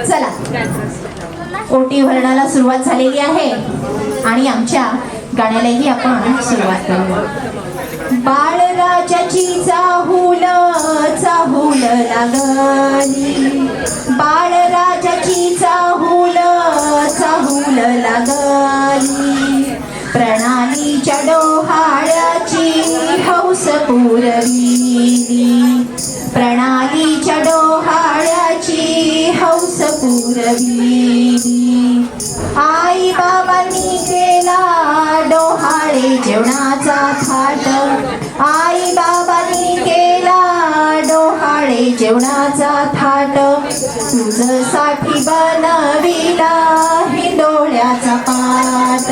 चला, ओटी भरणाला सुरुवात झालेली आहे आणि आमच्या गाण्यालाही आपण सुरुवात करूया. बाळराजाची चाहूल चाहूल लागली, बाळराजाची चाहूल चाहूल लागली, प्रणालीच्या डोहाळ्याची हौस पुरविली, प्रणालीच्या डोहाळ्याची हौस पुरविली. आई बाबांनी केला डोहाळे जेवणाचा थाट, आई बाबांनी केला डोहाळे जेवणाचा थाट, तुझसाठी बनविला हिंडोळ्याचा पाट,